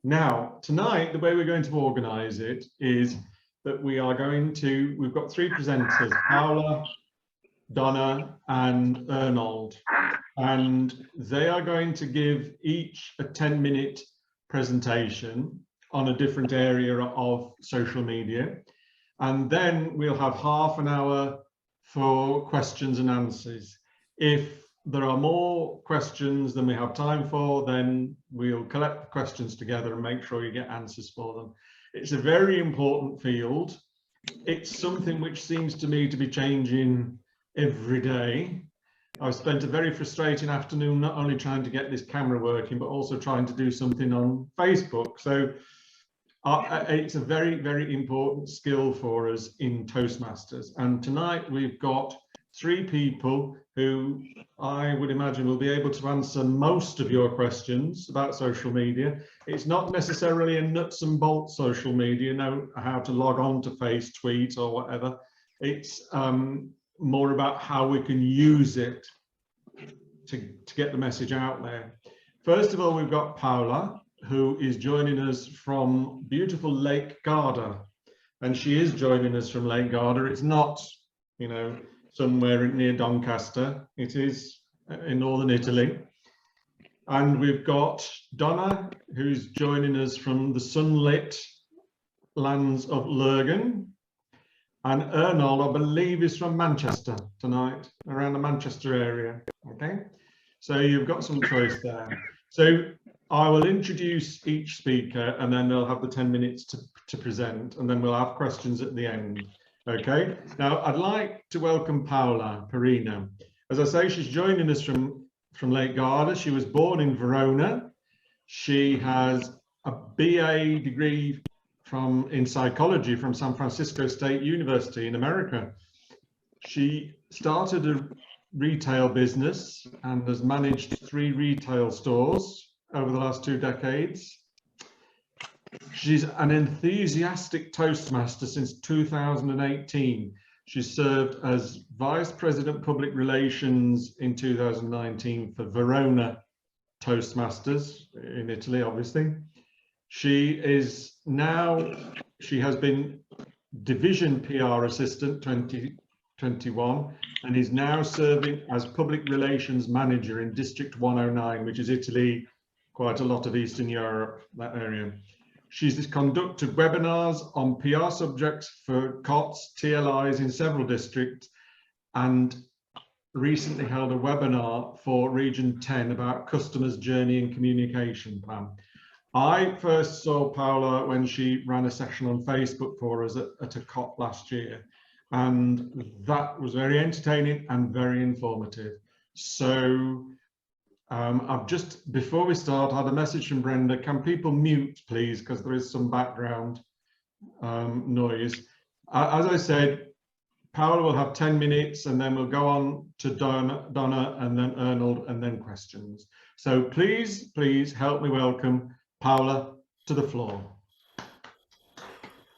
Now, tonight, the way we're going to organise it is that we've got three presenters, Paula, Donna and Arnold, and they are going to give each a 10-minute presentation on a different area of social media. And then we'll have half an hour for questions and answers. If there are more questions than we have time for, then we'll collect the questions together and make sure you get answers for them. It's a very important field. It's something which seems to me to be changing every day. I've spent a very frustrating afternoon not only trying to get this camera working, but also trying to do something on Facebook. So it's a very, very important skill for us in Toastmasters. And tonight we've got three people who I would imagine will be able to answer most of your questions about social media. It's not necessarily a nuts and bolts social media, know how to log on to Face, tweet or whatever. It's more about how we can use it to get the message out there. First of all, we've got Paula, who is joining us from beautiful Lake Garda. And she is joining us from Lake Garda. It's not, you know, somewhere near Doncaster. It is in northern Italy. And we've got Donna, who's joining us from the sunlit lands of Lurgan. And Arnold, I believe, is from Manchester tonight, around the Manchester area. Okay, so you've got some choice there. So I will introduce each speaker and then they'll have the 10 minutes to present, and then we'll have questions at the end. Okay, now I'd like to welcome Paula Perina. As I say, she's joining us from Lake Garda. She was born in Verona. She has a BA degree in psychology from San Francisco State University in America. She started a retail business and has managed 3 retail stores over the last 2 decades. She's an enthusiastic Toastmaster since 2018. She served as Vice President Public Relations in 2019 for Verona Toastmasters in Italy, obviously. She has been Division PR Assistant 2021 and is now serving as Public Relations Manager in District 109, which is Italy, quite a lot of Eastern Europe, that area. She's conducted webinars on PR subjects for COTS, TLIs in several districts, and recently held a webinar for Region 10 about customers' journey and communication plan. I first saw Paula when she ran a session on Facebook for us at a COP last year, and that was very entertaining and very informative. So I've just, before we start, had a message from Brenda. Can people mute, please, because there is some background noise. As I said, Paula will have 10 minutes and then we'll go on to Donna and then Arnold and then questions. So please help me welcome Paula to the floor.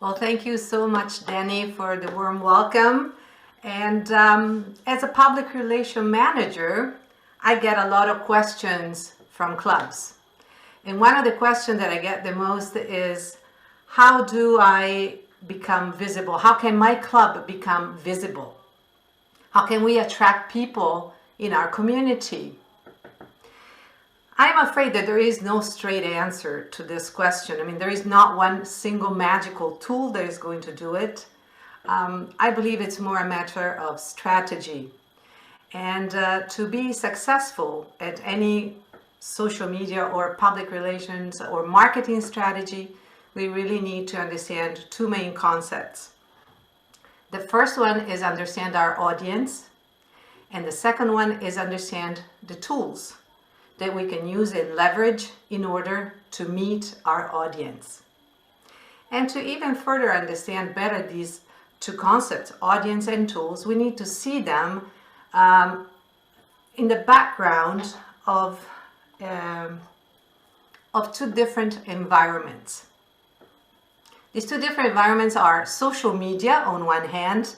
Well, thank you so much, Danny, for the warm welcome. And as a public relation manager, I get a lot of questions from clubs. And one of the questions that I get the most is, how do I become visible? How can my club become visible? How can we attract people in our community? I'm afraid that there is no straight answer to this question. I mean, there is not one single magical tool that is going to do it. I believe it's more a matter of strategy. And to be successful at any social media or public relations or marketing strategy, we really need to understand 2 main concepts. The first one is understand our audience, and the second one is understand the tools that we can use and leverage in order to meet our audience. And to even further understand better these 2 concepts, audience and tools, we need to see them in the background of 2 different environments. These 2 different environments are social media on one hand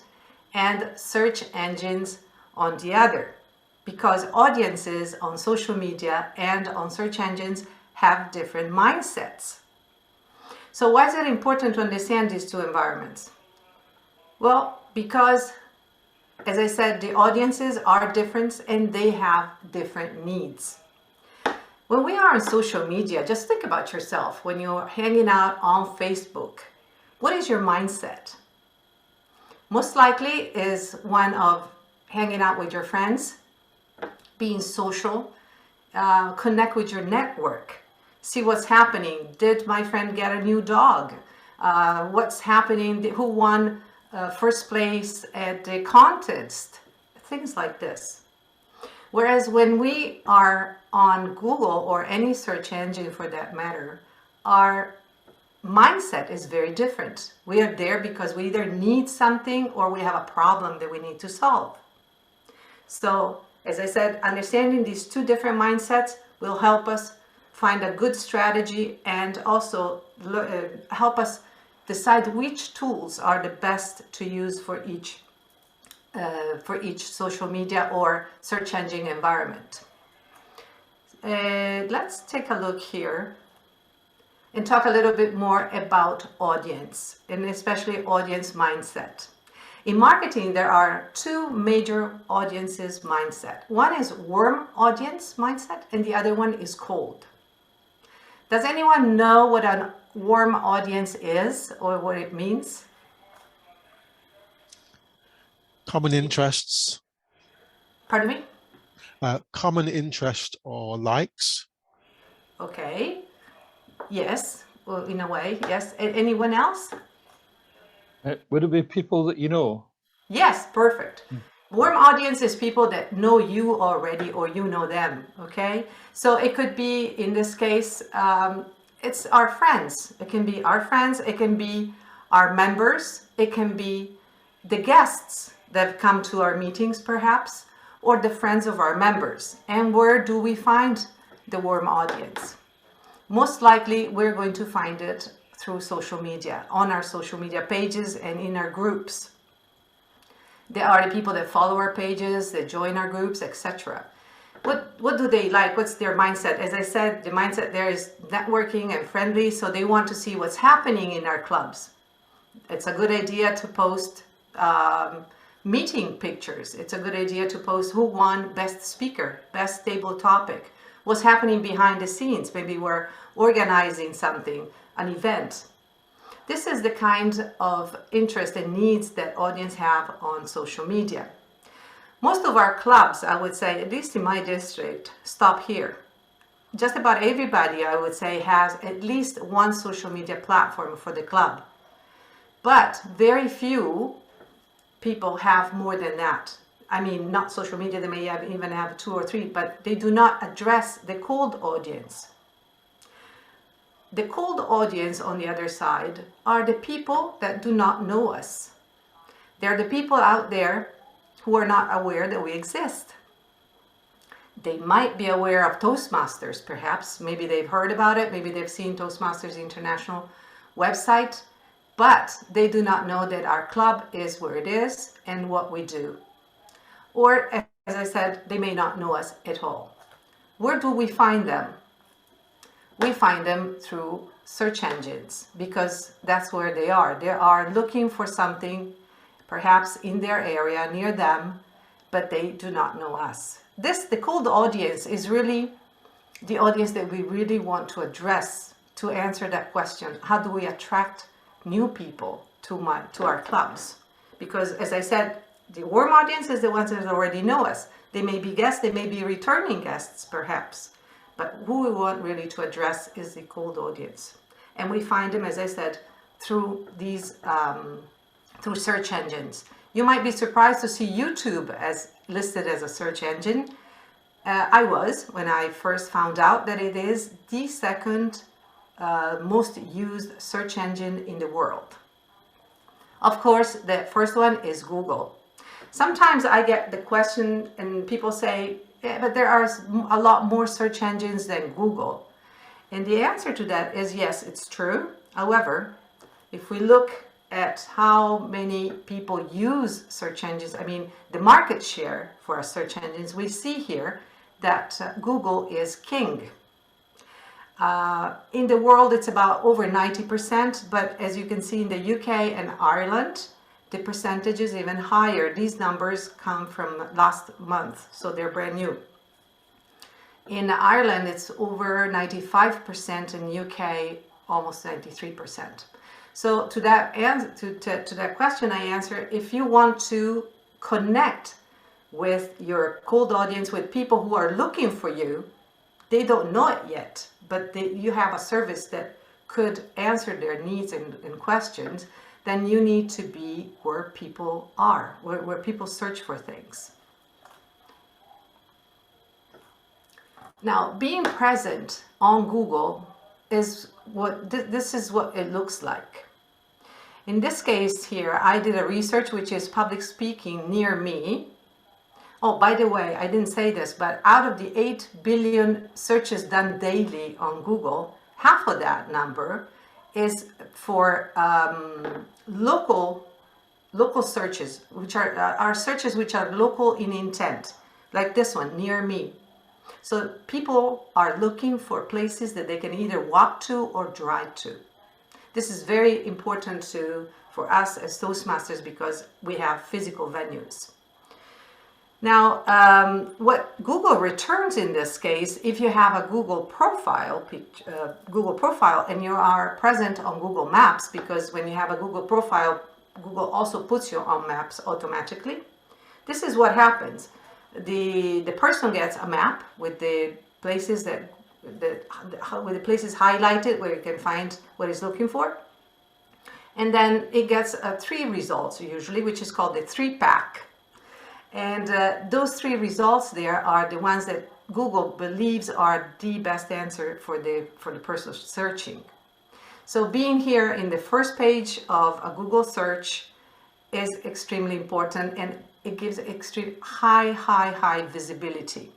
and search engines on the other, because audiences on social media and on search engines have different mindsets. So why is it important to understand these two environments? Well, because, as I said, the audiences are different and they have different needs. When we are on social media, just think about yourself. When you're hanging out on Facebook, what is your mindset? Most likely is one of hanging out with your friends, being social, connect with your network, see what's happening. Did my friend get a new dog? What's happening? Who won first place at the contest? Things like this. Whereas when we are on Google or any search engine for that matter, our mindset is very different. We are there because we either need something or we have a problem that we need to solve. So, as I said, understanding these two different mindsets will help us find a good strategy and also help us decide which tools are the best to use for each social media or search engine environment. Let's take a look here and talk a little bit more about audience, and especially audience mindset. In marketing, there are two major audiences mindset. One is warm audience mindset, and the other one is cold. Does anyone know what a warm audience is or what it means? Common interests. Pardon me? Common interest or likes. Okay. Yes, well, in a way, yes. Anyone else? Would it be people that you know? Yes, perfect. Warm audience is people that know you already or you know them, okay? So it could be, in this case, it's our friends. It can be our friends, it can be our members, it can be the guests that come to our meetings perhaps, or the friends of our members. And where do we find the warm audience? Most likely we're going to find it through social media, on our social media pages and in our groups. There are the people that follow our pages, that join our groups, etc. What do they like? What's their mindset? As I said, the mindset there is networking and friendly, so they want to see what's happening in our clubs. It's a good idea to post meeting pictures. It's a good idea to post who won best speaker, best table topic, what's happening behind the scenes. Maybe we're organizing something, an event. This is the kind of interest and needs that audience have on social media. Most of our clubs, I would say, at least in my district, stop here. Just about everybody, I would say, has at least one social media platform for the club. But very few people have more than that. I mean, not social media, they may even have 2 or 3, but they do not address the cold audience. The cold audience, on the other side, are the people that do not know us. They're the people out there who are not aware that we exist. They might be aware of Toastmasters, perhaps. Maybe they've heard about it. Maybe they've seen Toastmasters International website, but they do not know that our club is where it is and what we do. Or, as I said, they may not know us at all. Where do we find them? We find them through search engines, because that's where they are. They are looking for something, perhaps in their area, near them, but they do not know us. The cold audience is really the audience that we really want to address to answer that question. How do we attract new people to our clubs? Because, as I said, the warm audience is the ones that already know us. They may be guests, they may be returning guests, perhaps. But who we want really to address is the cold audience. And we find them, as I said, through these, through search engines. You might be surprised to see YouTube as listed as a search engine. I was, when I first found out that it is the second most used search engine in the world. Of course, the first one is Google. Sometimes I get the question and people say, yeah, but there are a lot more search engines than Google. And the answer to that is yes, it's true. However, if we look at how many people use search engines, I mean, the market share for our search engines, we see here that Google is king. In the world, it's about over 90%, but as you can see in the UK and Ireland, the percentage is even higher. These numbers come from last month, so they're brand new. In Ireland, it's over 95%, in UK, almost 93%. So to that to that question, I answer, if you want to connect with your cold audience, with people who are looking for you, they don't know it yet, but you have a service that could answer their needs and questions, then you need to be where people are, where people search for things. Now, being present on Google is what this is what it looks like. In this case here, I did a research which is public speaking near me. Oh, by the way, I didn't say this, but out of the 8 billion searches done daily on Google, half of that number is for local searches, which are searches which are local in intent, like this one, near me. So people are looking for places that they can either walk to or drive to. This is very important for us as Toastmasters because we have physical venues. Now, what Google returns in this case, if you have a Google profile and you are present on Google Maps, because when you have a Google profile, Google also puts you on maps automatically. This is what happens. The person gets a map with the places with the places highlighted where you can find what he's looking for. And then it gets 3 results usually, which is called the 3-pack. And those 3 results there are the ones that Google believes are the best answer for the person searching. So being here in the first page of a Google search is extremely important, and it gives extreme high visibility.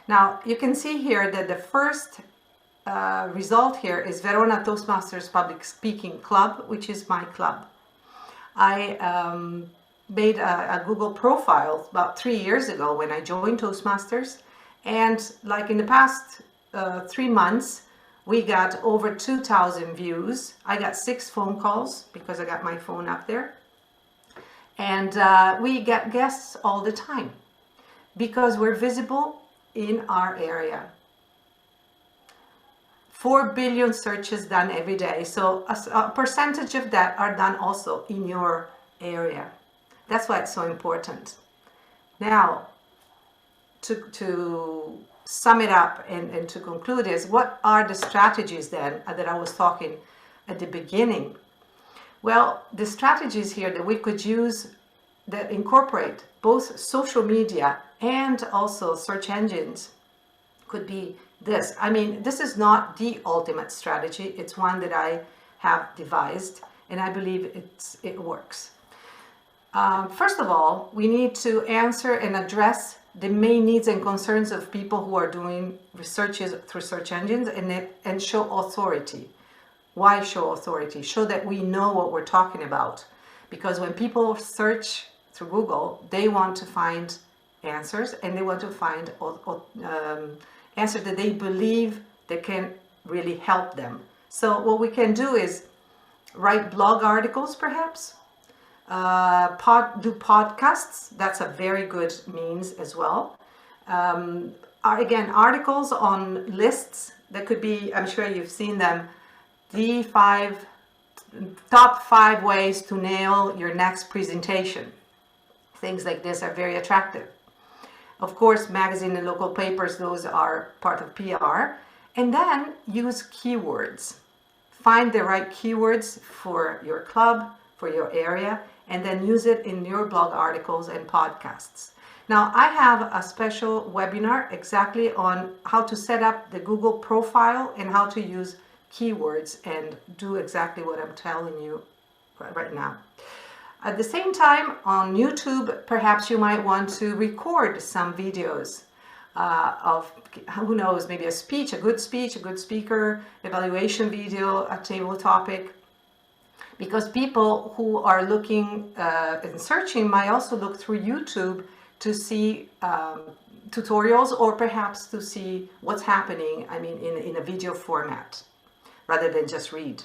Now you can see here that the first result here is Verona Toastmasters Public Speaking Club, which is my club. I made a Google profile about 3 years ago when I joined Toastmasters, and like in the past 3 months we got over 2,000 views. I got 6 phone calls because I got my phone up there, and we get guests all the time because we're visible in our area. 4 billion searches done every day, so a percentage of that are done also in your area. That's why it's so important. Now, to sum it up and to conclude is, what are the strategies then that I was talking at the beginning? Well, the strategies here that we could use that incorporate both social media and also search engines could be this. I mean, this is not the ultimate strategy. It's one that I have devised, and I believe it works. First of all, we need to answer and address the main needs and concerns of people who are doing researches through search engines, and show authority. Why show authority? Show that we know what we're talking about. Because when people search through Google, they want to find answers, and they want to find answers that they believe that can really help them. So what we can do is write blog articles, perhaps. Do podcasts. That's a very good means as well. Again, articles on lists that could be, I'm sure you've seen them, the top 5 ways to nail your next presentation. Things like this are very attractive. Of course, magazine and local papers, those are part of PR. And then use keywords. Find the right keywords for your club, for your area, and then use it in your blog articles and podcasts. Now, I have a special webinar exactly on how to set up the Google profile and how to use keywords and do exactly what I'm telling you right now. At the same time, on YouTube, perhaps you might want to record some videos of, who knows, maybe a good speaker, evaluation video, a table topic. Because people who are looking and searching might also look through YouTube to see tutorials, or perhaps to see what's happening, I mean, in a video format, rather than just read.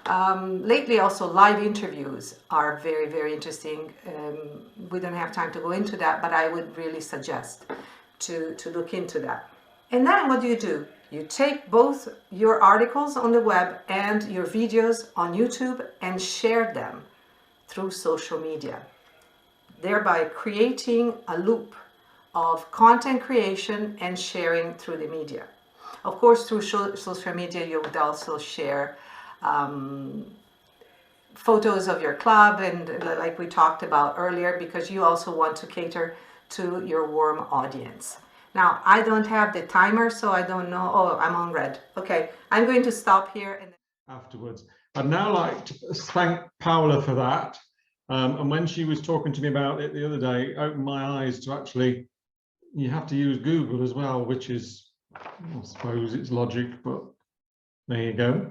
Lately also live interviews are very, very interesting. We don't have time to go into that, but I would really suggest to look into that. And then what do? You take both your articles on the web and your videos on YouTube and share them through social media, thereby creating a loop of content creation and sharing through the media. Of course, through social media, you would also share photos of your club, and like we talked about earlier, because you also want to cater to your warm audience. Now, I don't have the timer, so I don't know. Oh, I'm on red. Okay, I'm going to stop here. And afterwards. I'd now like to thank Paola for that. And when she was talking to me about it the other day, opened my eyes to actually, you have to use Google as well, which is, I suppose it's logic, but there you go.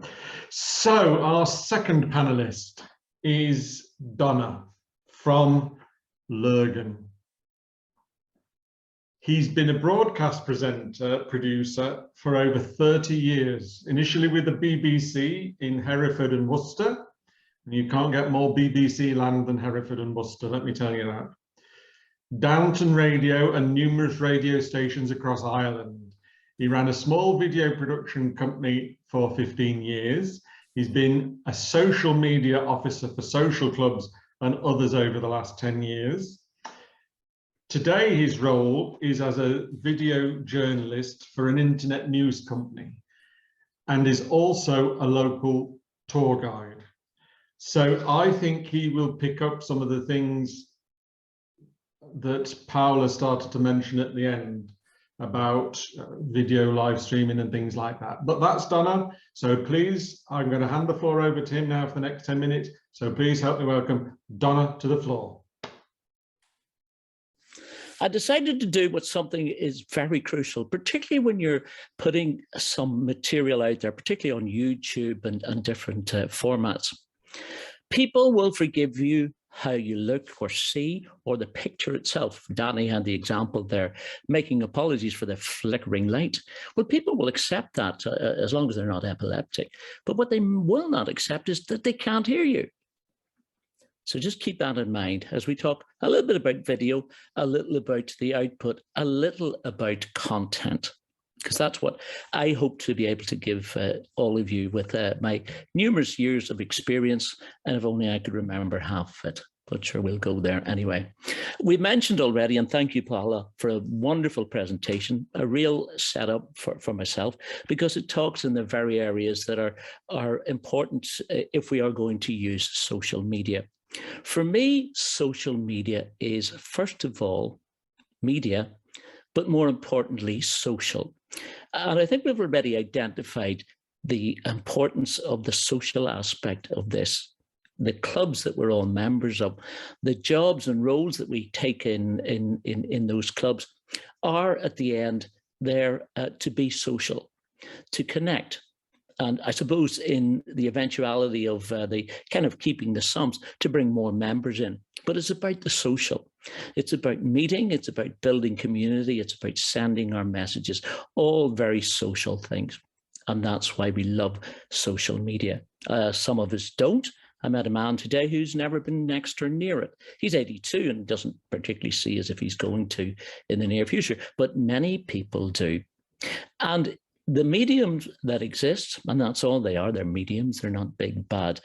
So our second panelist is Donna from Lurgan. He's been a broadcast producer for over 30 years, initially with the BBC in Hereford and Worcester. And you can't get more BBC land than Hereford and Worcester, let me tell you that. Downton Radio and numerous radio stations across Ireland. He ran a small video production company for 15 years. He's been a social media officer for social clubs and others over the last 10 years. Today, his role is as a video journalist for an internet news company and is also a local tour guide. So I think he will pick up some of the things that Paola started to mention at the end about video live streaming and things like that. But that's Donna. So please, I'm going to hand the floor over to him now for the next 10 minutes. So please help me welcome Donna to the floor. I decided to do what something is very crucial, particularly when you're putting some material out there, particularly on YouTube and different formats. People will forgive you how you look or see, or the picture itself. Danny had the example there, making apologies for the flickering light. Well, people will accept that as long as they're not epileptic. But what they will not accept is that they can't hear you. So just keep that in mind as we talk a little bit about video, a little about the output, a little about content, because that's what I hope to be able to give all of you with my numerous years of experience. And if only I could remember half of it, but sure, we'll go there anyway. We mentioned already, and thank you, Paola, for a wonderful presentation, a real setup for myself, because it talks in the very areas that are important if we are going to use social media. For me, social media is, first of all, media, but more importantly, social. And I think we've already identified the importance of the social aspect of this, the clubs that we're all members of, the jobs and roles that we take in those clubs are at the end there to be social, to connect. And I suppose in the eventuality of the kind of keeping the sums, to bring more members in. But it's about the social. It's about meeting. It's about building community. It's about sending our messages, all very social things. And that's why we love social media. Some of us don't. I met a man today who's never been next or near it. He's 82 and doesn't particularly see as if he's going to in the near future, but many people do. And the mediums that exist, and that's all they are, they're mediums, they're not big bad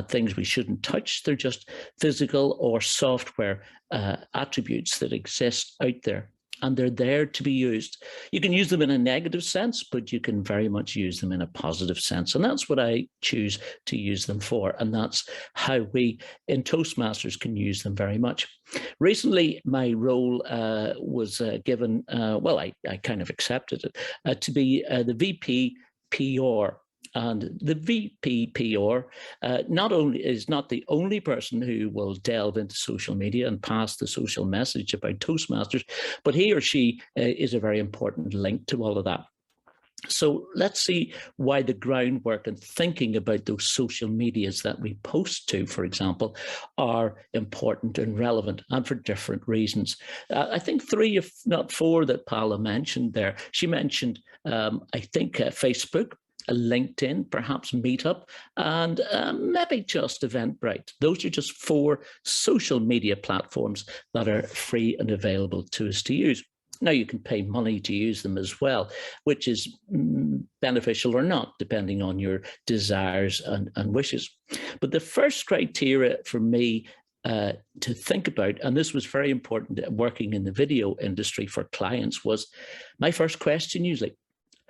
things we shouldn't touch. They're just physical or software attributes that exist out there, and they're there to be used. You can use them in a negative sense, but you can very much use them in a positive sense. And that's what I choose to use them for. And that's how we in Toastmasters can use them very much. Recently, my role was given, well, I kind of accepted it, to be the VP PR. And the VP PR not only is not the only person who will delve into social media and pass the social message about Toastmasters, but he or she is a very important link to all of that. So let's see why the groundwork and thinking about those social medias that we post to, for example, are important and relevant, and for different reasons. I think 3, if not 4, that Paula mentioned there. She mentioned, I think, Facebook, LinkedIn, perhaps Meetup, and maybe just Eventbrite. Those are just 4 social media platforms that are free and available to us to use. Now, you can pay money to use them as well, which is beneficial or not, depending on your desires and wishes. But the first criteria for me to think about, and this was very important working in the video industry for clients, was my first question usually: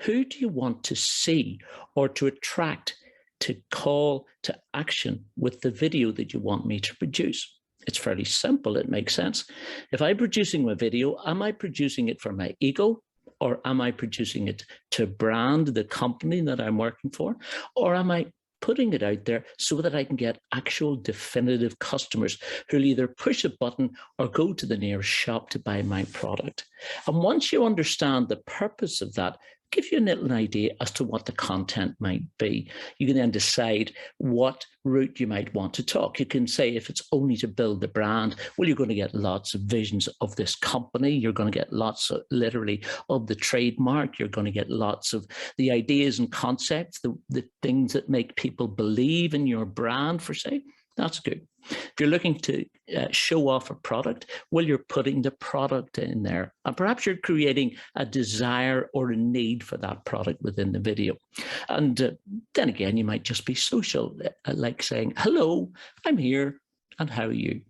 who do you want to see or to attract to call to action with the video that you want me to produce? It's fairly simple. It makes sense. If I'm producing a video, am I producing it for my ego, or am I producing it to brand the company that I'm working for? Or am I putting it out there so that I can get actual definitive customers who'll either push a button or go to the nearest shop to buy my product? And once you understand the purpose of that, give you a little idea as to what the content might be. You can then decide what route you might want to talk. You can say, if it's only to build the brand, well, you're going to get lots of visions of this company. You're going to get lots of, literally, of the trademark. You're going to get lots of the ideas and concepts, the things that make people believe in your brand, for say. That's good. If you're looking to show off a product, well, you're putting the product in there. And perhaps you're creating a desire or a need for that product within the video. And then again, you might just be social, like saying, hello, I'm here, and how are you?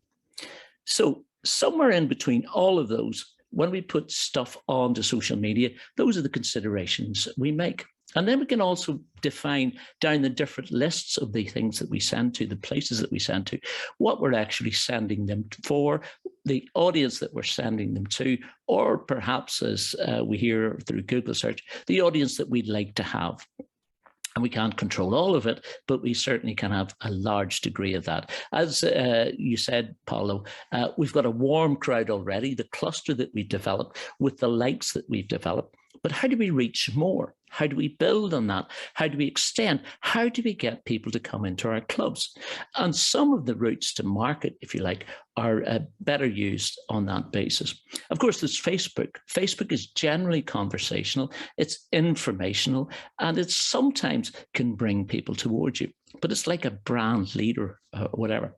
So somewhere in between all of those, when we put stuff onto social media, those are the considerations we make. And then we can also define down the different lists of the things that we send to, the places that we send to, what we're actually sending them for, the audience that we're sending them to, or perhaps, as we hear through Google search, the audience that we'd like to have. And we can't control all of it, but we certainly can have a large degree of that. As you said, Paulo, we've got a warm crowd already, the cluster that we've developed with the likes that we've developed. But how do we reach more? How do we build on that? How do we extend? How do we get people to come into our clubs? And some of the routes to market, if you like, are better used on that basis. Of course, there's Facebook. Facebook is generally conversational, it's informational, and it sometimes can bring people towards you. But it's like a brand leader or whatever.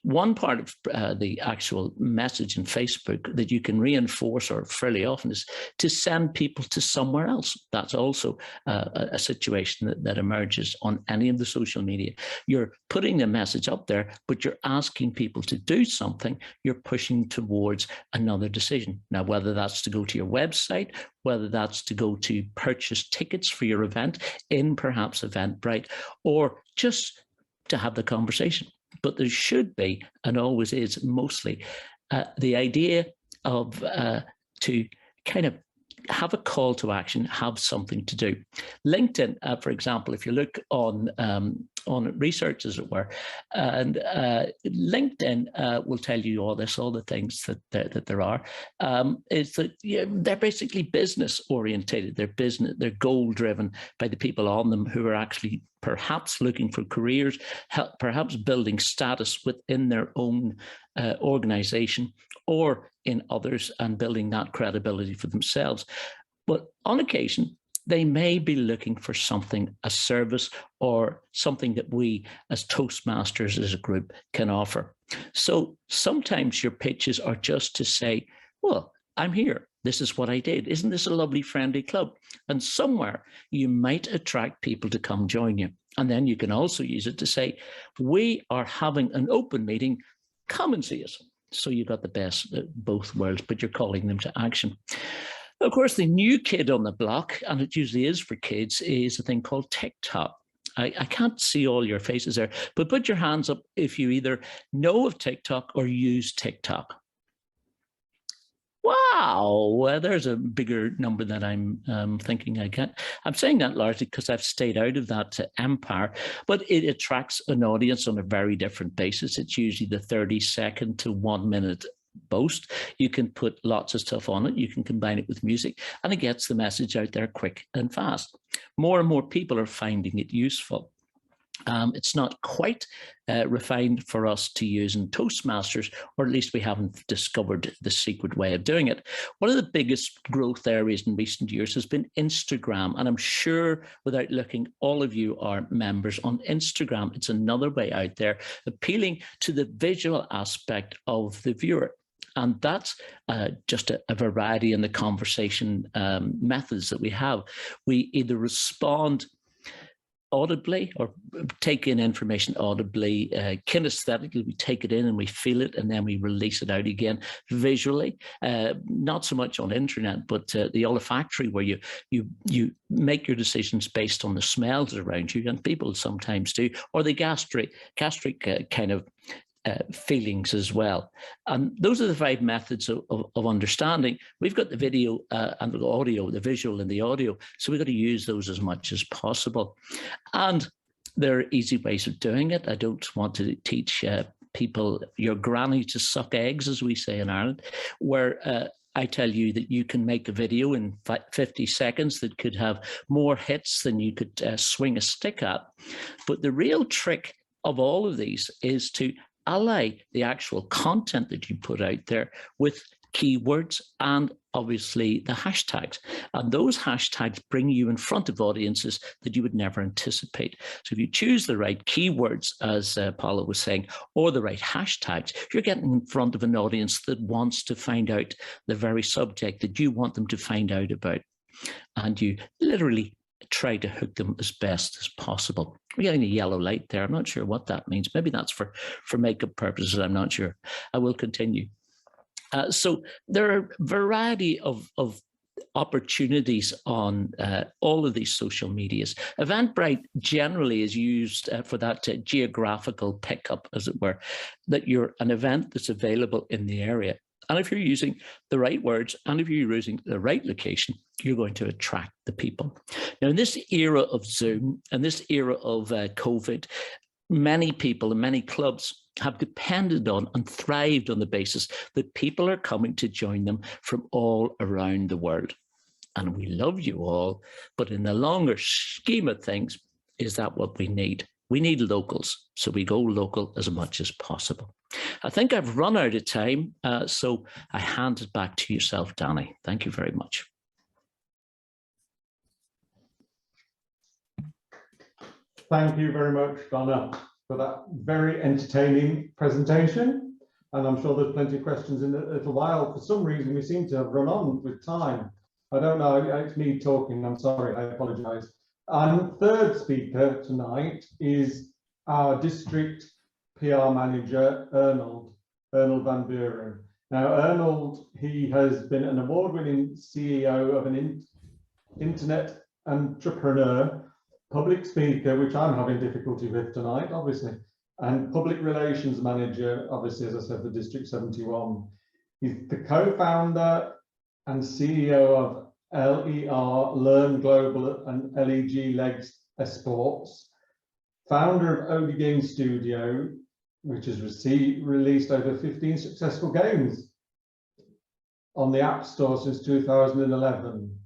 One part of the actual message in Facebook that you can reinforce, or fairly often, is to send people to somewhere else. That's also a situation that emerges on any of the social media. You're putting the message up there, but you're asking people to do something. You're pushing towards another decision. Now, whether that's to go to your website, whether that's to go to purchase tickets for your event in perhaps Eventbrite, or just to have the conversation. But there should be, and always is mostly, the idea of to kind of have a call to action, have something to do. LinkedIn, for example, if you look on research, as it were, and LinkedIn will tell you all the things that there are, is that they're basically business orientated. They're goal driven by the people on them who are actually perhaps looking for careers, perhaps building status within their own organization or in others, and building that credibility for themselves. But on occasion, they may be looking for something, a service or something that we as Toastmasters as a group can offer. So sometimes your pitches are just to say, well, I'm here. This is what I did. Isn't this a lovely, friendly club? And somewhere you might attract people to come join you. And then you can also use it to say, we are having an open meeting. Come and see us. So you got the best of both worlds, but you're calling them to action. Of course, the new kid on the block, and it usually is for kids, is a thing called TikTok. I can't see all your faces there, but put your hands up if you either know of TikTok or use TikTok. Wow, there's a bigger number than I'm thinking I get. I'm saying that largely because I've stayed out of that empire, but it attracts an audience on a very different basis. It's usually the 30-second to 1 minute boast. You can put lots of stuff on it. You can combine it with music, and it gets the message out there quick and fast. More and more people are finding it useful. It's not quite refined for us to use in Toastmasters, or at least we haven't discovered the secret way of doing it. One of the biggest growth areas in recent years has been Instagram. And I'm sure without looking, all of you are members on Instagram. It's another way out there appealing to the visual aspect of the viewer. And that's just a variety in the conversation methods that we have. We either respond audibly or take in information audibly, kinesthetically, we take it in and we feel it, and then we release it out again visually. Not so much on internet, but the olfactory, where you make your decisions based on the smells around you, and people sometimes do, or the gastric kind of feelings as well. And those are the 5 methods of understanding. We've got the video and the audio, the visual and the audio, so we've got to use those as much as possible. And there are easy ways of doing it. I don't want to teach people your granny to suck eggs, as we say in Ireland, where I tell you that you can make a video in 50 seconds that could have more hits than you could swing a stick at. But the real trick of all of these is to ally the actual content that you put out there with keywords and obviously the hashtags. And those hashtags bring you in front of audiences that you would never anticipate. So if you choose the right keywords, as Paula was saying, or the right hashtags, you're getting in front of an audience that wants to find out the very subject that you want them to find out about. And you literally try to hook them as best as possible. We're getting a yellow light there. I'm not sure what that means. Maybe that's for makeup purposes. I'm not sure. I will continue. So there are a variety of opportunities on all of these social medias. Eventbrite generally is used for that geographical pickup, as it were, that you're an event that's available in the area. And if you're using the right words and if you're using the right location, you're going to attract the people. Now, in this era of Zoom and this era of COVID, many people and many clubs have depended on and thrived on the basis that people are coming to join them from all around the world. And we love you all, but in the longer scheme of things, is that what we need? We need locals, so we go local as much as possible. I think I've run out of time, so I hand it back to yourself, Danny. Thank you very much. Thank you very much, Donna, for that very entertaining presentation. And I'm sure there's plenty of questions in a little while. For some reason, we seem to have run on with time. I don't know, it's me talking, I'm sorry, I apologize. And third speaker tonight is our district PR manager, Arnold van Buren. Now, Arnold, he has been an award-winning CEO of an internet entrepreneur, public speaker, which I'm having difficulty with tonight, obviously, and public relations manager, obviously, as I said, for District 71. He's the co-founder and CEO of LER, Learn Global, and LEG Legs Esports, founder of OD Game Studio, which has released over 15 successful games on the App Store since 2011.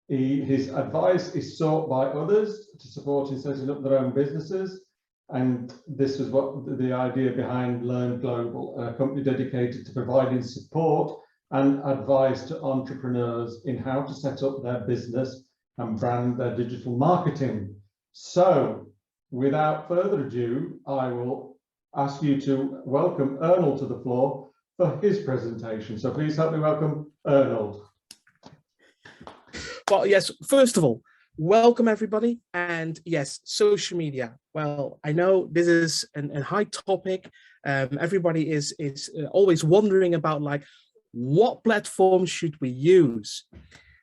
His advice is sought by others to support in setting up their own businesses. And this is what the idea behind Learn Global, a company dedicated to providing support and advice to entrepreneurs in how to set up their business and brand their digital marketing. So, without further ado, I will ask you to welcome Arnold to the floor for his presentation. So please help me welcome Arnold. Well, yes, first of all, welcome everybody. And yes, social media. Well, I know this is a high topic. Everybody is always wondering about, like, what platform should we use?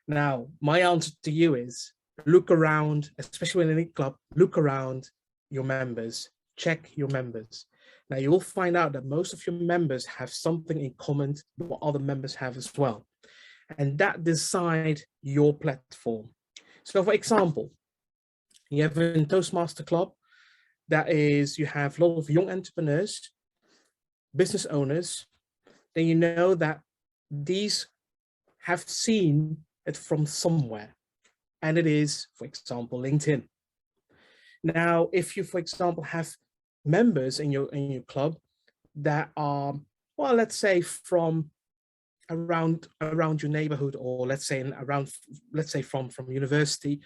Now, my answer to you is look around, especially in any club, look around your members, check your members. Now, you will find out that most of your members have something in common with what other members have as well. And that decide your platform. So for example, you have a Toastmaster club, that is, you have a lot of young entrepreneurs, business owners, then you know that these have seen it from somewhere. and it is, for example, LinkedIn. Now, if you, for example, have members in your club that are, well, let's say from around your neighborhood, or let's say from university,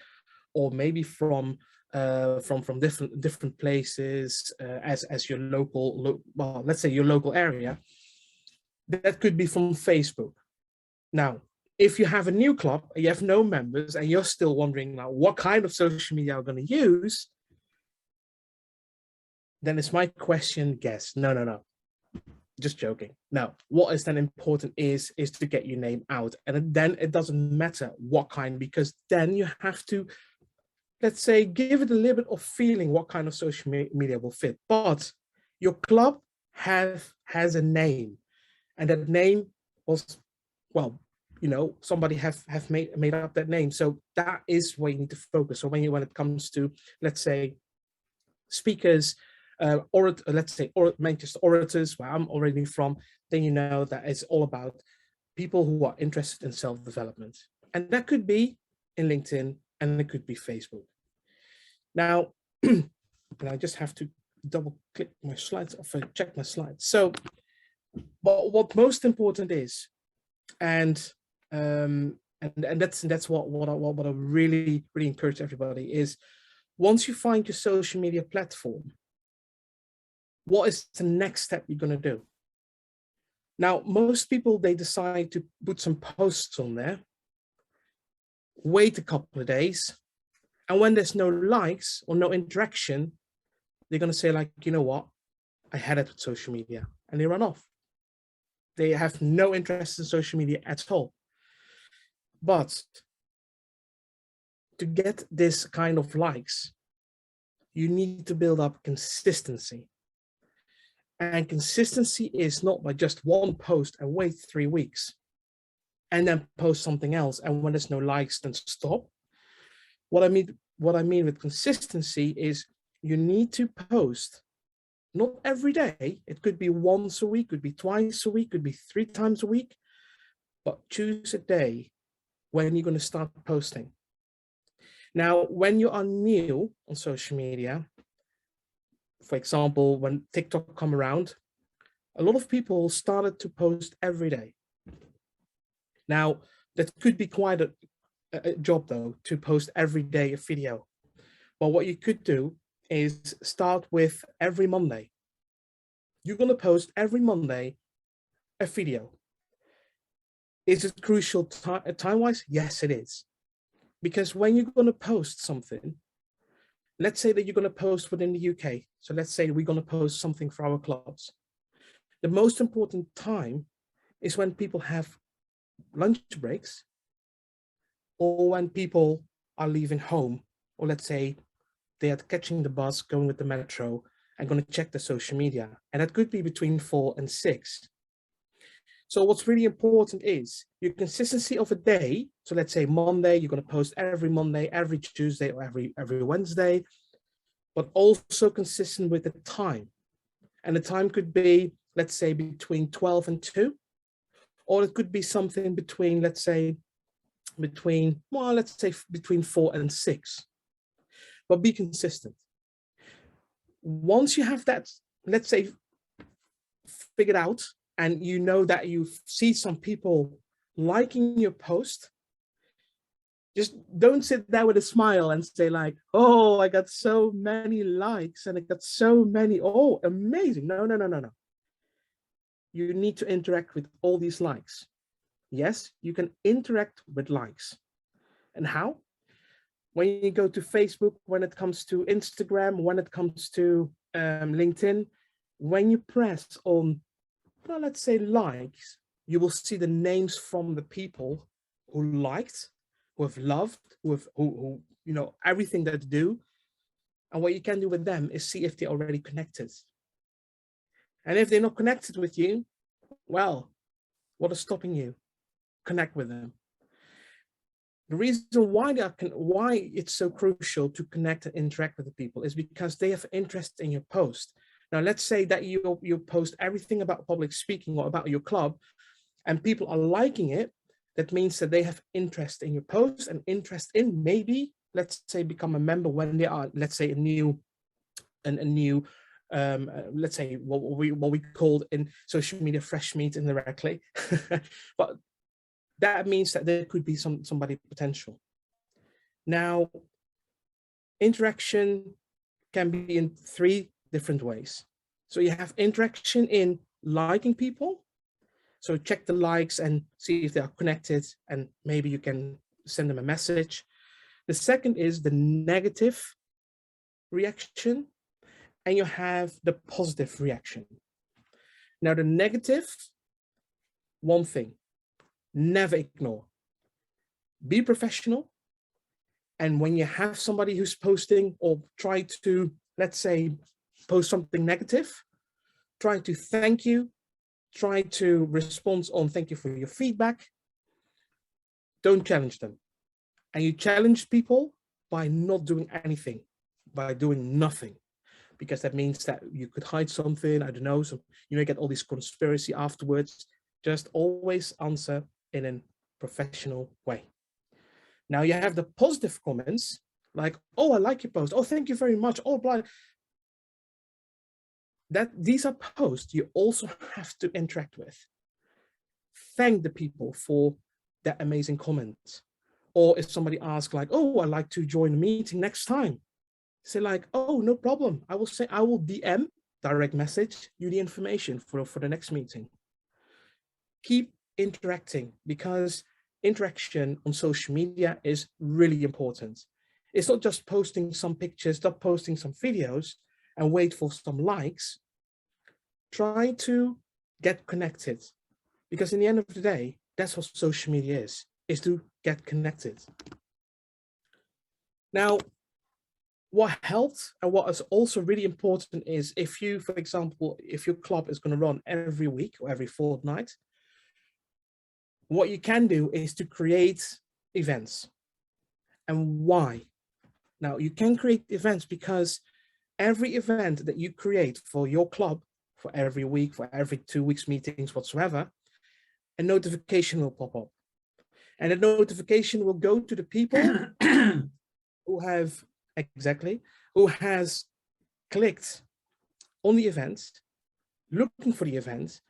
or maybe from different places, as your well, let's say your local area, that could be from Facebook. Now, if you have a new club and you have no members and you're still wondering now what kind of social media I'm going to use, then it's my question, guess. No. Just joking. Now, what is then important is to get your name out. And then it doesn't matter what kind, because then you have to, let's say, give it a little bit of feeling what kind of social media will fit. But your club has a name, and that name was, well, you know, somebody have made up that name. So that is where you need to focus. So when it comes to, let's say, speakers, or let's say Manchester orators, where I'm already from, then you know that it's all about people who are interested in self-development. And that could be in LinkedIn, and it could be Facebook. Now, and I just have to double click my slides, or check my slides. So, but what most important is, and that's what I really encourage everybody is, once you find your social media platform, what is the next step you're going to do? Now, most people, they decide to put some posts on there, wait a couple of days, and when there's no likes or no interaction, they're going to say, like, you know what, I had it with social media, and they run off. They have no interest in social media at all. But to get this kind of likes, you need to build up consistency. And consistency is not by just one post and wait 3 weeks and then post something else, and when there's no likes, then stop. What I mean with consistency is you need to post not every day. It could be once a week, could be twice a week, could be 3 times a week, but choose a day when you're going to start posting. Now, when you are new on social media, for example, when TikTok come around, a lot of people started to post every day. Now, that could be quite a job, though, to post every day a video. But what you could do is start with every Monday. You're going to post every Monday a video. Is it crucial time-wise? Yes, it is. Because when you're going to post something, let's say that you're going to post within the UK. So let's say we're going to post something for our clubs. The most important time is when people have lunch breaks, or when people are leaving home, or let's say they are catching the bus, going with the metro, and going to check the social media. And that could be between 4 and 6. So what's really important is your consistency of a day. So let's say Monday, you're going to post every Monday, every Tuesday, or every Wednesday, but also consistent with the time. And the time could be, let's say, between 12 and 2, or it could be something between, let's say, between 4 and 6, but be consistent. Once you have that, let's say, figured out, and you know that you see some people liking your post, just don't sit there with a smile and say like, oh, I got so many likes and I got so many, oh, amazing. No. You need to interact with all these likes. Yes, you can interact with likes. And how? When you go to Facebook, when it comes to Instagram, when it comes to LinkedIn, when you press on, well, let's say likes, you will see the names from the people who liked, who have loved, who you know, everything that they do. And what you can do with them is see if they're already connected. And if they're not connected with you, well, what is stopping you? Connect with them. The reason why it's so crucial to connect and interact with the people is because they have interest in your post. Now, let's say that you post everything about public speaking or about your club, and people are liking it, that means that they have interest in your post and interest in maybe, let's say, become a member when they are, let's say, a new, let's say what we called in social media fresh meat indirectly. But that means that there could be somebody potential. Now, interaction can be in 3 different ways. So you have interaction in liking people. So check the likes and see if they are connected, and maybe you can send them a message. The second is the negative reaction, and you have the positive reaction. Now, the negative, one thing, never ignore. Be professional. And when you have somebody who's posting or try to, let's say, post something negative, try to thank you, try to respond on thank you for your feedback. Don't challenge them. And you challenge people by not doing anything, by doing nothing, because that means that you could hide something, I don't know, so you may get all this conspiracy afterwards. Just always answer in a professional way. Now you have the positive comments like, oh, I like your post. Oh, thank you very much. Oh, blah. These are posts you also have to interact with. Thank the people for that amazing comment. Or if somebody asks like, oh, I'd like to join a meeting next time, say like, oh, no problem. I will DM, direct message you the information for the next meeting. Keep interacting, because interaction on social media is really important. It's not just posting some pictures, not posting some videos and wait for some likes. Try to get connected, because in the end of the day, that's what social media is to get connected. Now, what helped and what is also really important is if you, for example, if your club is going to run every week or every fortnight, what you can do is to create events. And why? Now, you can create events because every event that you create for your club, for every week, for every 2 weeks meetings whatsoever, a notification will pop up. And the notification will go to the people who have, who has clicked on the event, looking for the event,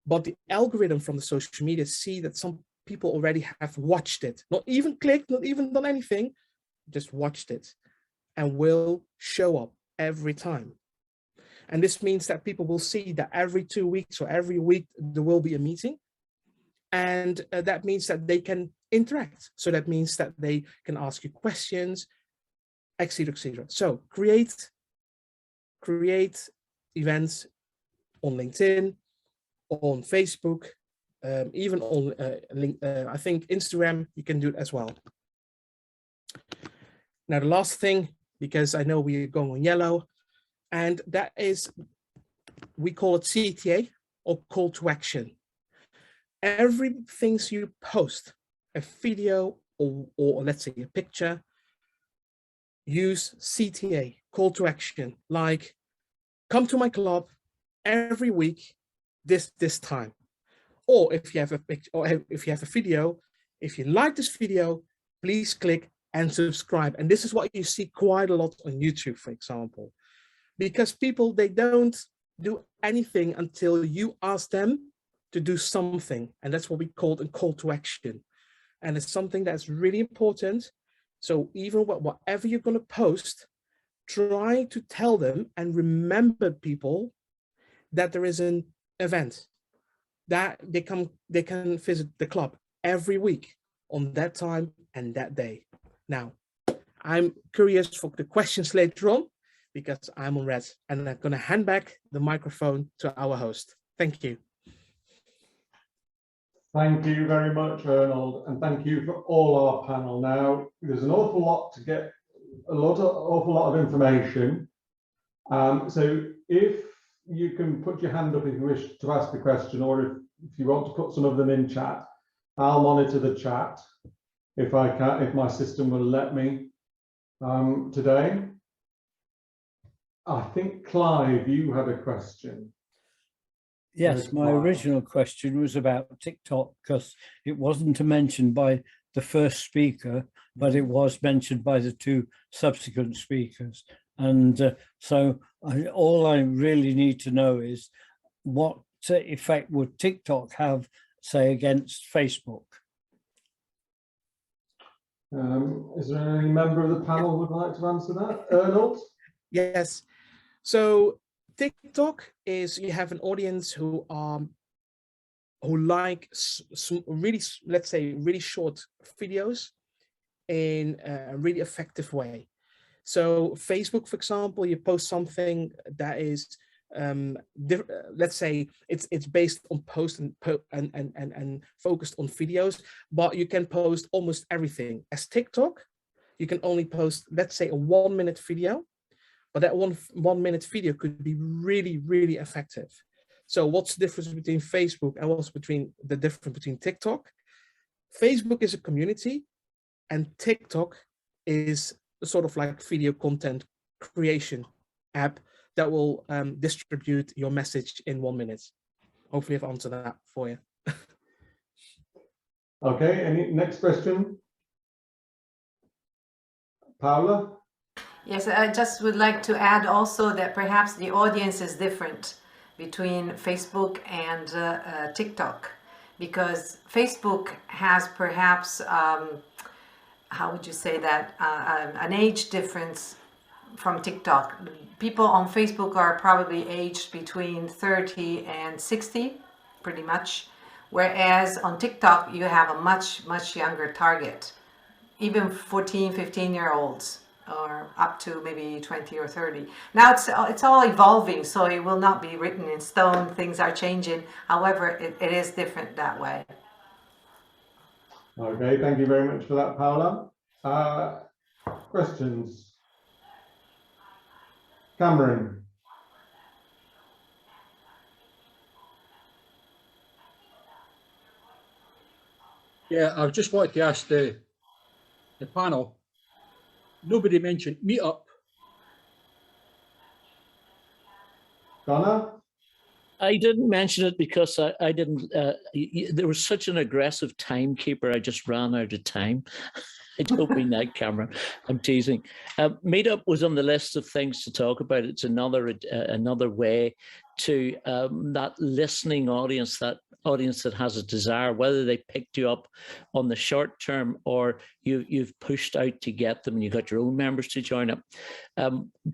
but the algorithm from the social media see that some people already have watched it, not even clicked, not even done anything, just watched it, and will show up every time. And this means that people will see that every 2 weeks or every week there will be a meeting. And that means that they can interact. So that means that they can ask you questions, etc., etc. So create events on LinkedIn, on Facebook, even on I think Instagram, you can do it as well. Now, the last thing, because I know we're going on yellow, and that is, we call it CTA, or call to action. Everything you post, a video or let's say a picture, use CTA, call to action, like come to my club every week this time. Or if you have a picture, or if you have a video, if you like this video, please click and subscribe. And this is what you see quite a lot on YouTube, for example, because people, they don't do anything until you ask them to do something. And that's what we call a call to action. And it's something that's really important. So even whatever you're going to post, try to tell them and remember people that there is an event, that they can visit the club every week on that time and that day. Now, I'm curious for the questions later on, because I'm on red, and I'm going to hand back the microphone to our host. Thank you. Thank you very much, Arnold, and thank you for all our panel. Now, there's an awful lot to get, awful lot of information. So if you can put your hand up if you wish to ask a question, or if you want to put some of them in chat, I'll monitor the chat if I can, if my system will let me today. I think, Clive, you had a question. Yes, my original question was about TikTok because it wasn't mentioned by the first speaker, but it was mentioned by the two subsequent speakers. And all I really need to know is what effect would TikTok have, say, against Facebook? Is there any member of the panel who would like to answer that? Arnold? Yes. So TikTok is, you have an audience who like really, let's say, really short videos in a really effective way. So Facebook, for example, you post something that is let's say it's based on post and focused on videos, but you can post almost everything. As TikTok, you can only post, let's say, a 1 minute video, but that one minute video could be really, really effective. So what's the difference between Facebook and what's the difference between TikTok? Facebook is a community and TikTok is sort of like video content creation app that will distribute your message in 1 minute. Hopefully I've answered that for you. Okay, any next question? Paula? Yes, I just would like to add also that perhaps the audience is different between Facebook and TikTok, because Facebook has perhaps, how would you say that, an age difference from TikTok. People on Facebook are probably aged between 30 and 60, pretty much, whereas on TikTok you have a much younger target, even 14, 15-year-olds, or up to maybe 20 or 30. Now it's all evolving, so it will not be written in stone. Things are changing. However, it is different that way. Okay, thank you very much for that, Paula. Questions? Cameron? Yeah, I just wanted to ask the panel, nobody mentioned Meetup. Donna? I didn't mention it because I didn't, there was such an aggressive timekeeper, I just ran out of time. I don't mean that, Cameron. I'm teasing. Meetup was on the list of things to talk about. It's another way to that listening audience, that audience that has a desire, whether they picked you up on the short term or you've pushed out to get them and you got your own members to join up.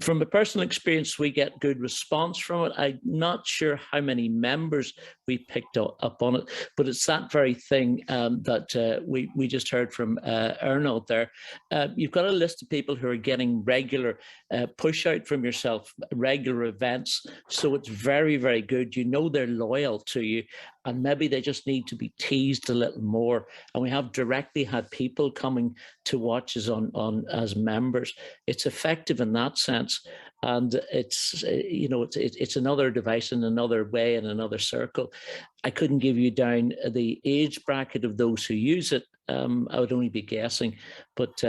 From a personal experience, we get good response from it. I'm not sure how many members we picked up on it, but it's that very thing that we just heard from Arnold there. You've got a list of people who are getting regular push out from yourself, regular events. So it's very, very good. You know they're loyal to you, and maybe they just need to be teased a little more. And we have directly had people coming to watch us on as members. It's effective in that sense, and it's it's another device in another way, in another circle. I couldn't give you down the age bracket of those who use it. I would only be guessing, but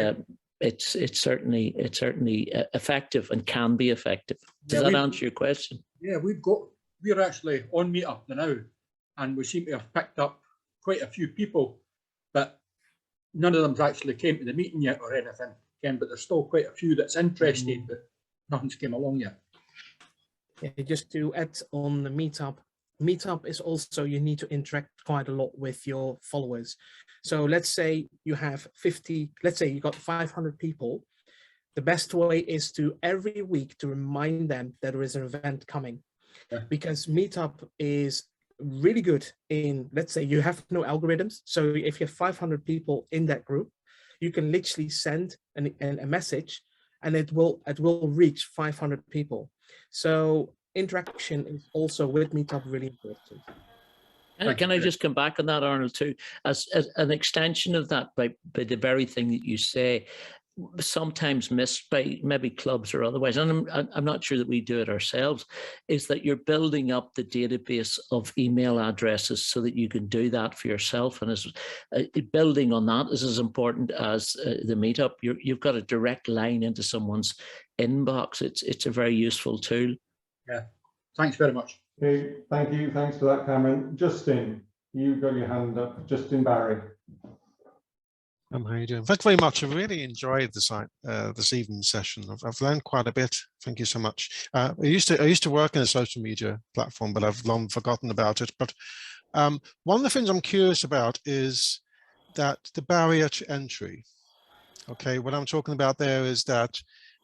it's certainly effective and can be effective. Does that answer your question? Yeah, we're actually on Meetup now, and we seem to have picked up quite a few people, but none of them's actually came to the meeting yet or anything, Ken, but there's still quite a few that's interested, but nothing's came along yet. Yeah, just to add on the Meetup is also, you need to interact quite a lot with your followers. So let's say you have 50, let's say you got 500 people. The best way is to every week to remind them that there is an event coming. Yeah. Because Meetup is really good in, let's say you have no algorithms. So if you have 500 people in that group, you can literally send a message and it will reach 500 people. So interaction is also with Meetup really important. Can I just come back on that, Arnold, too? As an extension of that, by the very thing that you say, sometimes missed by maybe clubs or otherwise, and I'm not sure that we do it ourselves, is that you're building up the database of email addresses so that you can do that for yourself. And as building on that is as important as the Meetup. You've got a direct line into someone's inbox. It's a very useful tool. Yeah, thanks very much. Okay, thank you. Thanks for that, Cameron. Justin, you've got your hand up. Justin Barry. How are you doing? Thank you very much. I really enjoyed this evening's session. I've learned quite a bit. Thank you so much. I used to work in a social media platform, but I've long forgotten about it. But one of the things I'm curious about is that the barrier to entry. Okay, what I'm talking about there is that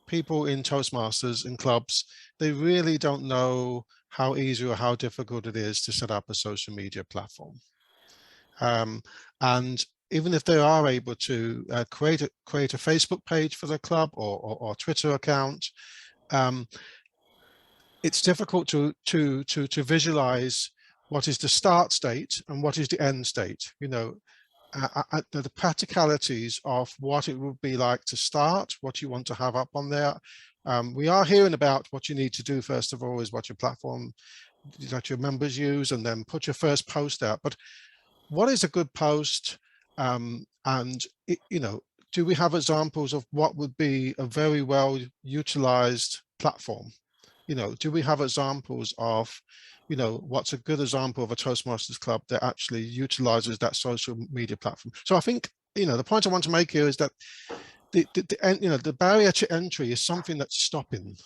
people in Toastmasters and clubs, they really don't know how easy or how difficult it is to set up a social media platform. And even if they are able to create a Facebook page for the club or Twitter account, it's difficult to visualize what is the start state and what is the end state. You know, the practicalities of what it would be like to start, what you want to have up on there. We are hearing about what you need to do. First of all, is what your platform that your members use, and then put your first post out. But what is a good post? You know, do we have examples of what would be a very well utilized platform? You know, do we have examples of, you know, what's a good example of a Toastmasters club that actually utilizes that social media platform? So I think, you know, the point I want to make here is that the barrier to entry is something that's stopping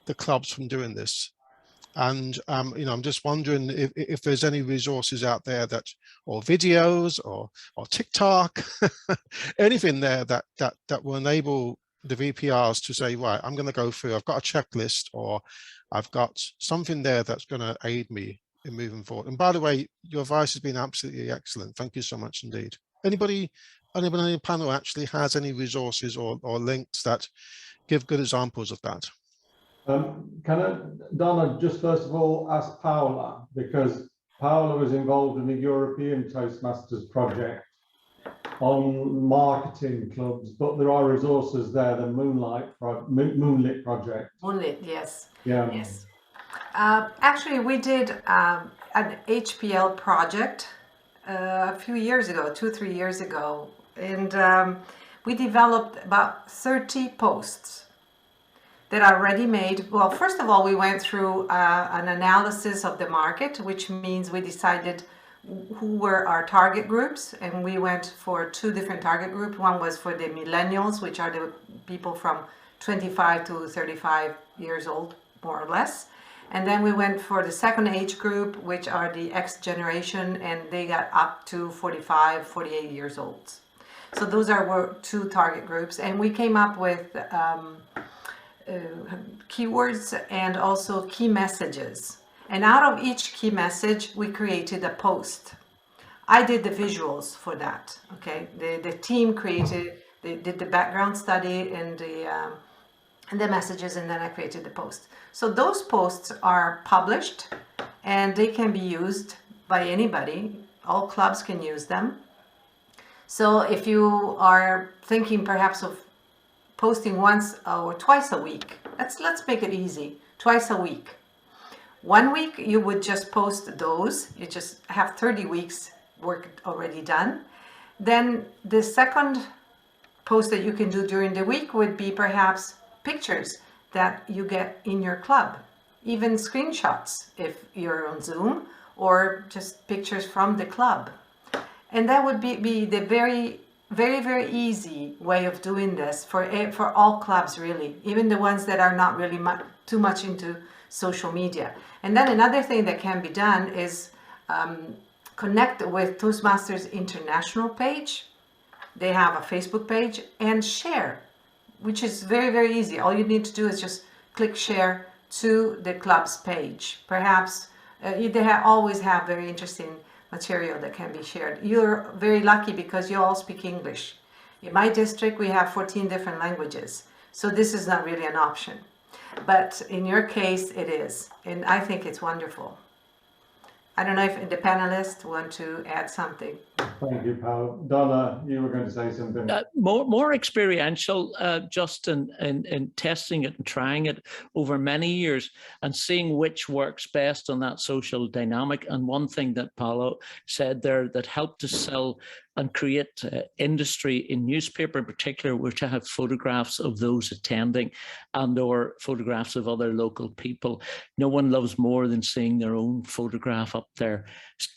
the clubs from doing this. And you know, I'm just wondering if there's any resources out there that, or videos or TikTok, anything there that will enable the VPRs to say, right, I'm going to go through, I've got a checklist, or I've got something there that's going to aid me in moving forward. And by the way, your advice has been absolutely excellent. Thank you so much indeed. Anybody on the panel actually has any resources or links that give good examples of that? Can I, Donna, just first of all ask Paola, because Paola was involved in the European Toastmasters project on marketing clubs, but there are resources there, the Moonlit project. Moonlit, yes. Yeah. Yes. Actually, we did an HPL project a few years ago, 2-3 years ago, and we developed about 30 posts that are ready-made. Well, first of all, we went through an analysis of the market, which means we decided who were our target groups, and we went for 2 different target groups. One was for the millennials, which are the people from 25 to 35 years old, more or less. And then we went for the second age group, which are the X generation, and they got up to 45, 48 years old. So those were 2 target groups, and we came up with keywords and also key messages. And out of each key message, we created a post. I did the visuals for that, okay? The team did the background study and the messages, and then I created the post. So those posts are published, and they can be used by anybody. All clubs can use them. So if you are thinking perhaps of posting once or twice a week, let's make it easy, twice a week. 1 week you would just post those, you just have 30 weeks work already done. Then the second post that you can do during the week would be perhaps pictures that you get in your club, even screenshots if you're on Zoom, or just pictures from the club. And that would be the very easy way of doing this for all clubs, really, even the ones that are not really too much into social media. And then another thing that can be done is connect with Toastmasters International page. They have a Facebook page, and share, which is very easy. All you need to do is just click share to the club's page. Perhaps they always have very interesting material that can be shared. You're very lucky because you all speak English. In my district, we have 14 different languages, so this is not really an option. But in your case, it is, and I think it's wonderful. I don't know if the panelists want to add something. Thank you, Paul. Donna, you were going to say something. More experiential, just in testing it and trying it over many years and seeing which works best on that social dynamic. And one thing that Paolo said there that helped to sell and create industry in newspaper in particular, were to have photographs of those attending and or photographs of other local people. No one loves more than seeing their own photograph up there,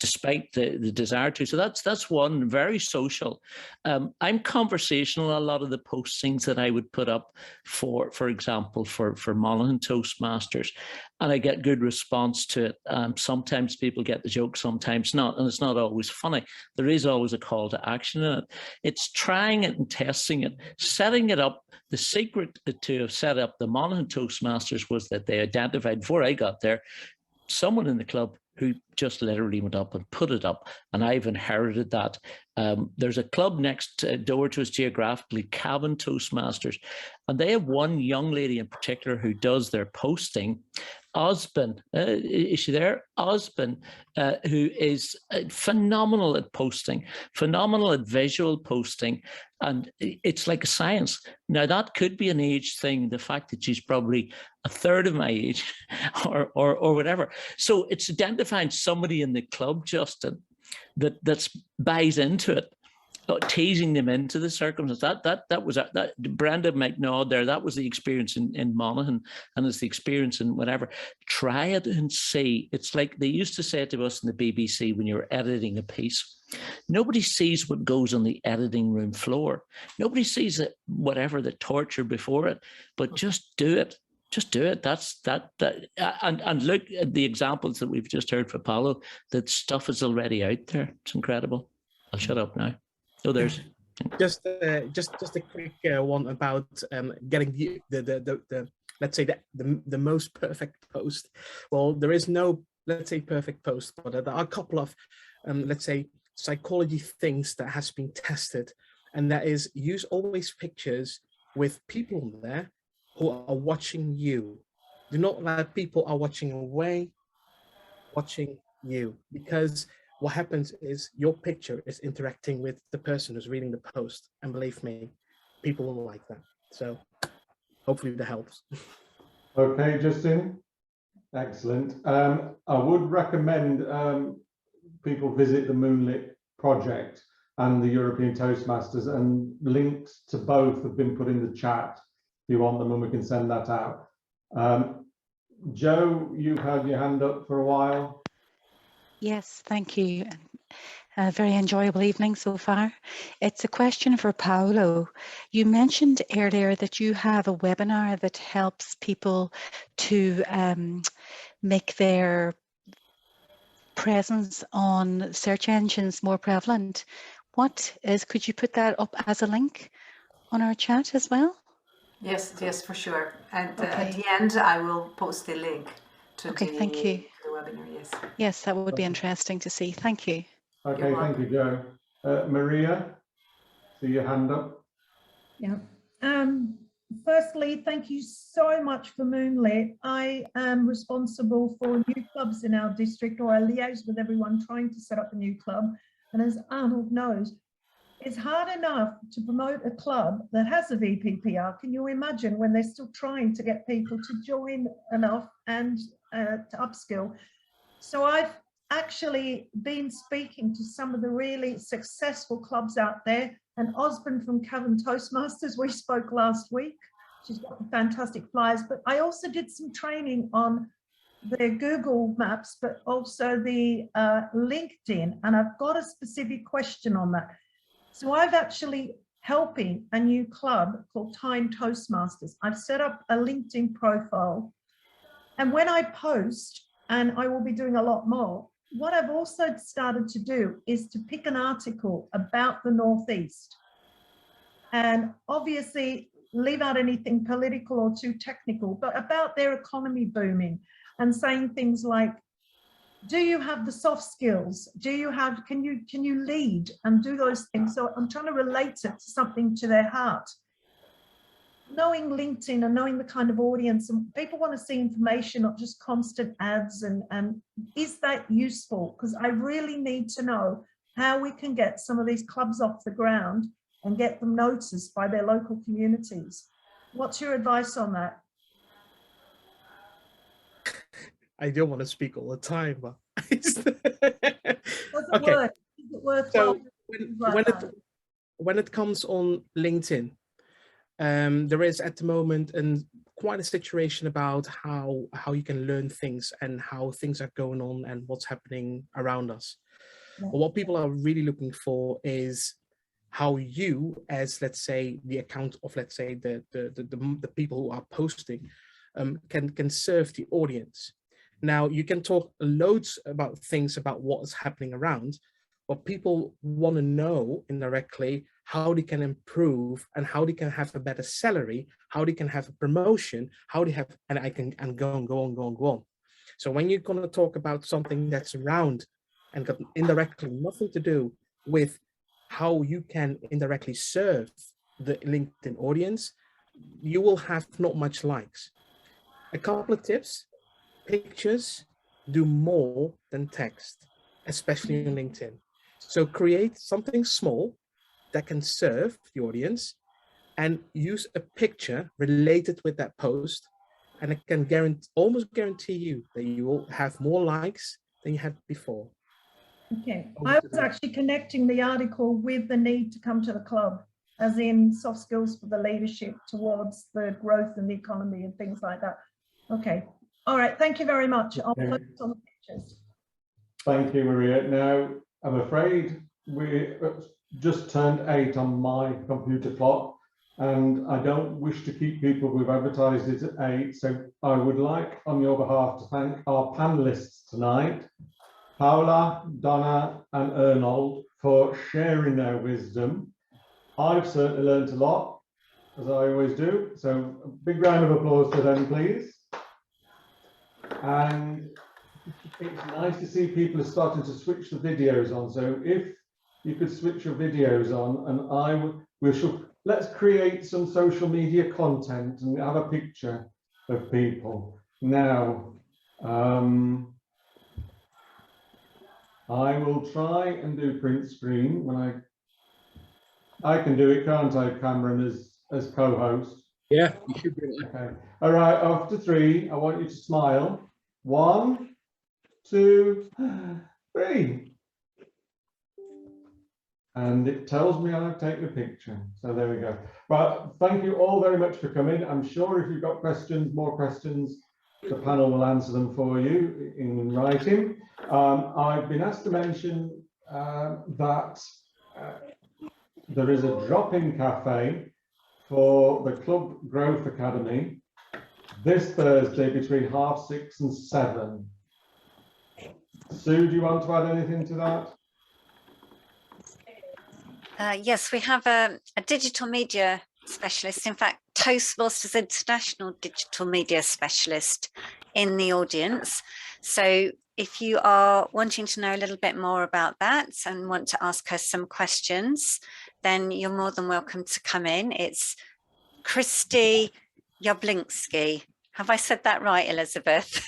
despite the desire to. So that's one, very social. I'm conversational. A lot of the postings that I would put up for example, for Monaghan Toastmasters, and I get good response to it. Sometimes people get the joke, sometimes not, and it's not always funny. There is always a call to action in it. It's trying it and testing it, setting it up. The secret to have set up the Monaghan Toastmasters was that they identified, before I got there, someone in the club who just literally went up and put it up, and I've inherited that. There's a club next door to us geographically, Cavan Toastmasters, and they have one young lady in particular who does their posting. Osborne, is she there? Osborne, who is phenomenal at posting, phenomenal at visual posting, and it's like a science. Now that could be an age thing, the fact that she's probably a third of my age or whatever. So it's identifying somebody in the club, Justin, that buys into it, teasing them into the circumstance. That was that Brenda McNaud there. That was the experience in Monaghan, and it's the experience in whatever. Try it and see. It's like they used to say to us in the BBC when you were editing a piece. Nobody sees what goes on the editing room floor. Nobody sees it, whatever the torture before it. But just do it. Just do it. And look at the examples that we've just heard from Paolo. That stuff is already out there. It's incredible. I'll shut up now. Oh, there's just a quick one about getting the let's say the most perfect post. Well, there is no, let's say, perfect post, but there are a couple of let's say psychology things that has been tested, and that is use always pictures with people there who are watching you. Do not let people are watching away, watching you, because what happens is your picture is interacting with the person who's reading the post, and believe me, people will like that. So hopefully that helps. Okay, Justin, excellent. I would recommend people visit the Moonlit project and the European Toastmasters, and links to both have been put in the chat. If you want them, and we can send that out. Joe, you've had your hand up for a while. Yes, thank you. A very enjoyable evening so far. It's a question for Paolo. You mentioned earlier that you have a webinar that helps people to make their presence on search engines more prevalent. Could you put that up as a link on our chat as well? Yes, for sure. And Okay. at the end, I will post the link to Thank you. the webinar. Yes. Yes, that would be interesting to see. Thank you. Okay, thank you, Joe. Maria, see your hand up. Yeah. Firstly, thank you so much for Moonlit. I am responsible for new clubs in our district, or I liaise with everyone trying to set up a new club. And as Arnold knows, it's hard enough to promote a club that has a VPPR. Can you imagine when they're still trying to get people to join enough and to upskill? So I've actually been speaking to some of the really successful clubs out there, and Osborne from Cavan Toastmasters, we spoke last week. She's got fantastic flyers, but I also did some training on the Google Maps, but also the LinkedIn, and I've got a specific question on that. So I've actually helping a new club called Time Toastmasters. I've set up a LinkedIn profile, and when I post, and I will be doing a lot more, what I've also started to do is to pick an article about the Northeast, and obviously leave out anything political or too technical, but about their economy booming, and saying things like, do you have the soft skills? Can you lead and do those things? So I'm trying to relate it to something to their heart. Knowing LinkedIn and knowing the kind of audience, and people want to see information, not just constant ads, and is that useful? Because I really need to know how we can get some of these clubs off the ground and get them noticed by their local communities. What's your advice on that? I don't want to speak all the time, but Does it work? Is it worthwhile? when it comes on LinkedIn, there is at the moment quite a situation about how you can learn things and how things are going on and what's happening around us. Yeah. But what people are really looking for is how you, as let's say the account of, let's say the people who are posting, can serve the audience. Now you can talk loads about things about what is happening around, but people want to know indirectly how they can improve and how they can have a better salary, how they can have a promotion, how they have, and go on. So when you're going to talk about something that's around and got indirectly nothing to do with how you can indirectly serve the LinkedIn audience, you will have not much likes. A couple of tips: pictures do more than text, especially on LinkedIn. So create something small that can serve the audience and use a picture related with that post, and it can almost guarantee you that you will have more likes than you had before. Okay, I was actually connecting the article with the need to come to the club, as in soft skills for the leadership towards the growth in the economy and things like that. Okay, all right, thank you very much. I'll focus on the pictures. Thank you, Maria. Now, I'm afraid we just turned 8 on my computer clock, and I don't wish to keep people. We've advertised it at 8, so I would like, on your behalf, to thank our panelists tonight, Paula, Donna and Ernold, for sharing their wisdom. I've certainly learned a lot, as I always do, so a big round of applause to them, please. And it's nice to see people are starting to switch the videos on, so if you could switch your videos on, and let's create some social media content and have a picture of people. Now, I will try and do print screen when I can do it, can't I, Cameron, as co-host? Yeah, you should be. Okay. All right, after 3, I want you to smile. 1, 2, 3. And it tells me I've taken a picture. So there we go. But thank you all very much for coming. I'm sure if you've got questions, more questions, the panel will answer them for you in writing. I've been asked to mention that there is a drop-in cafe for the Club Growth Academy this Thursday between 6:30 and 7. Sue, do you want to add anything to that? Yes, we have a digital media specialist, in fact, Toastmasters International digital media specialist in the audience. So if you are wanting to know a little bit more about that and want to ask her some questions, then you're more than welcome to come in. It's Christy Jablinski. Have I said that right, Elizabeth?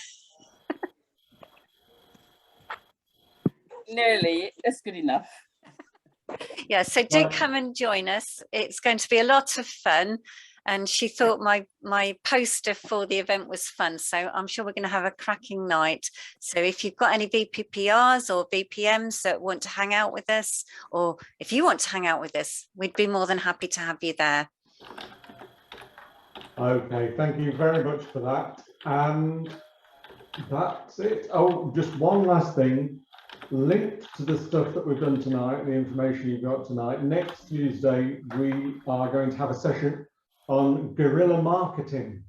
Nearly, that's good enough. Yeah, so do come and join us. It's going to be a lot of fun. And she thought my poster for the event was fun. So I'm sure we're going to have a cracking night. So if you've got any VPPRs or VPMs that want to hang out with us, or if you want to hang out with us, we'd be more than happy to have you there. Okay, thank you very much for that. And that's it. Oh, just one last thing. Linked to the stuff that we've done tonight, the information you got tonight, next Tuesday we are going to have a session on guerrilla marketing,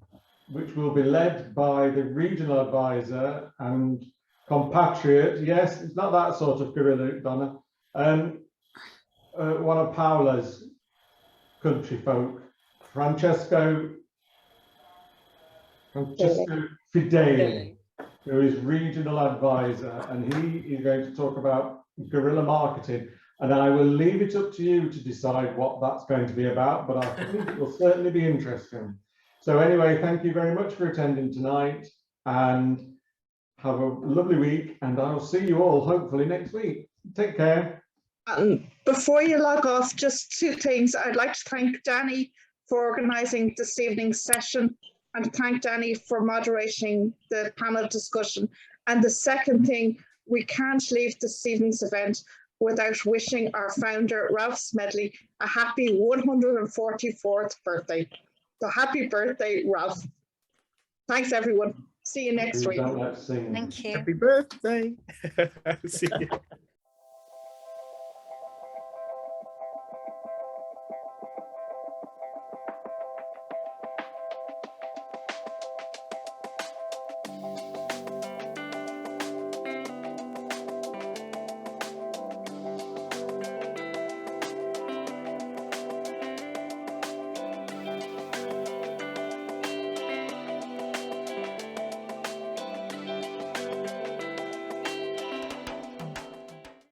which will be led by the regional advisor and compatriot. Yes, it's not that sort of guerrilla, Donna. One of Paula's country folk, Francesco Fideli, who is regional advisor, and he is going to talk about guerrilla marketing. And I will leave it up to you to decide what that's going to be about, but I think it will certainly be interesting. So anyway, thank you very much for attending tonight, and have a lovely week, and I'll see you all hopefully next week. Take care. Before you log off, just 2 things. I'd like to thank Danny for organising this evening's session, and thank Danny for moderating the panel discussion. And the second thing, we can't leave this evening's event without wishing our founder, Ralph Smedley, a happy 144th birthday. So happy birthday, Ralph. Thanks, everyone. See you next week. Thank you. Happy birthday. See you.